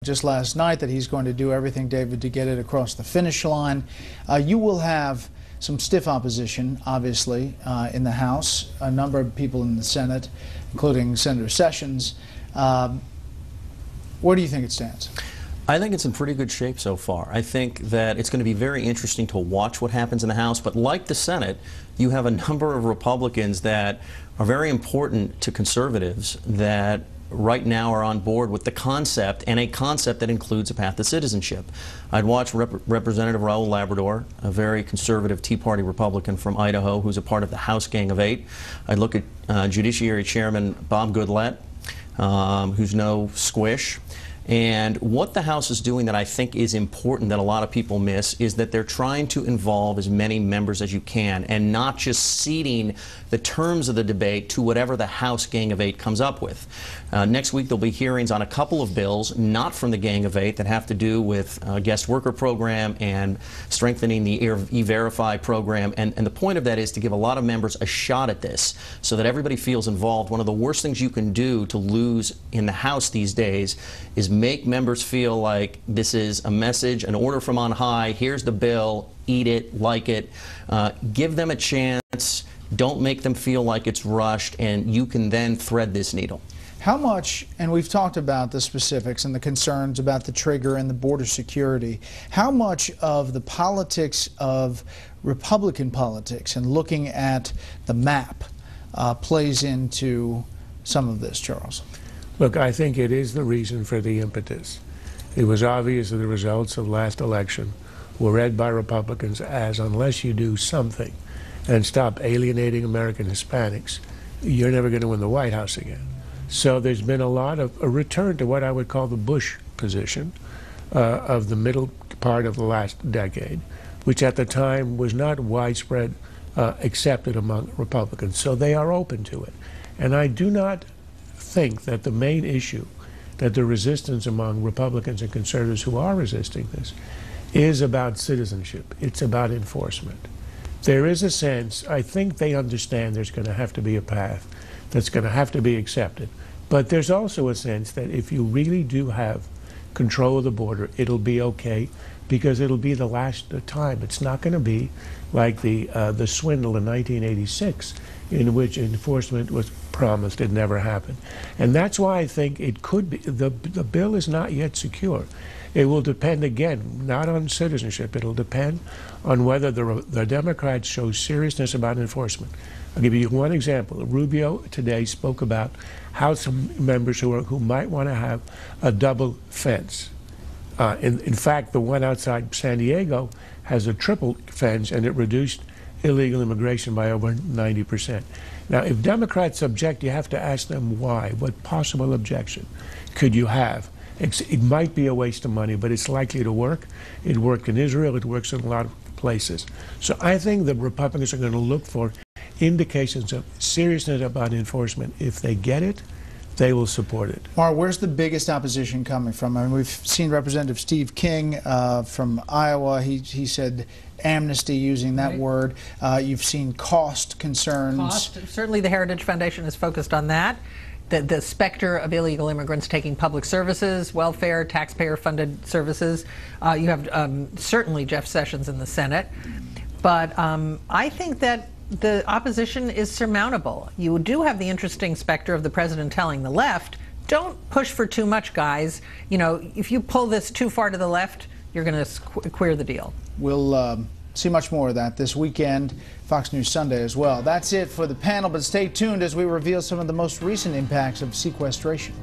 just last night that he's going to do everything, David, to get it across the finish line. You will have some stiff opposition, obviously, in the House, a number of people in the Senate, including Senator Sessions. Where do you think it stands? I think it's in pretty good shape so far. I think that it's going to be very interesting to watch what happens in the House, but like the Senate, you have a number of Republicans that are very important to conservatives that right now are on board with the concept, and a concept that includes a path to citizenship. I'd watch Representative Raul Labrador, a very conservative Tea Party Republican from Idaho who's a part of the House Gang of Eight. I'd look at Judiciary Chairman Bob Goodlatte, who's no squish. And what the House is doing that I think is important that a lot of people miss is that they're trying to involve as many members as you can and not just ceding the terms of the debate to whatever the House Gang of Eight comes up with. Next week there'll be hearings on a couple of bills not from the Gang of Eight that have to do with guest worker program and strengthening the E-Verify program. And the point of that is to give a lot of members a shot at this so that everybody feels involved. One of the worst things you can do to lose in the House these days is make members feel like this is a message, an order from on high. Here's the bill, eat it, like it. Give them a chance. Don't make them feel like it's rushed, and you can then thread this needle. How much, and we've talked about the specifics and the concerns about the trigger and the border security, how much of the politics of Republican politics and looking at the map plays into some of this, Charles? Look, I think it is the reason for the impetus. It was obvious that the results of last election were read by Republicans as, unless you do something and stop alienating American Hispanics, you're never going to win the White House again. So there's been a lot of a return to what I would call the Bush position of the middle part of the last decade, which at the time was not widespread accepted among Republicans. So they are open to it. And I do not think that the main issue, that the resistance among Republicans and conservatives who are resisting this, is about citizenship. It's about enforcement. There is a sense, I think they understand there's going to have to be a path that's going to have to be accepted. But there's also a sense that if you really do have control of the border, it'll be okay because it'll be the last time. It's not going to be like the swindle in 1986 in which enforcement was promised. It never happened. And that's why I think it could be, the bill is not yet secure. It will depend, again, not on citizenship. It'll depend on whether the Democrats show seriousness about enforcement. I'll give you one example. Rubio today spoke about how some members who might want to have a double fence. In fact, the one outside San Diego has a triple fence, and it reduced illegal immigration by over 90%. Now, if Democrats object, you have to ask them why. What possible objection could you have? It might be a waste of money, but it's likely to work. It worked in Israel. It works in a lot of places. So I think the Republicans are going to look for indications of seriousness about enforcement. If they get it, they will support it. Mara, where's the biggest opposition coming from? I mean, we've seen Representative Steve King from Iowa. He said amnesty, using that word. You've seen cost concerns. Cost. Certainly the Heritage Foundation is focused on that. The specter of illegal immigrants taking public services, welfare, taxpayer-funded services. You have certainly Jeff Sessions in the Senate. But I think that the opposition is surmountable. You do have the interesting specter of the president telling the left, don't push for too much, guys. You know, if you pull this too far to the left, you're going to queer the deal. We'll see much more of that this weekend, Fox News Sunday as well. That's it for the panel, but stay tuned as we reveal some of the most recent impacts of sequestration.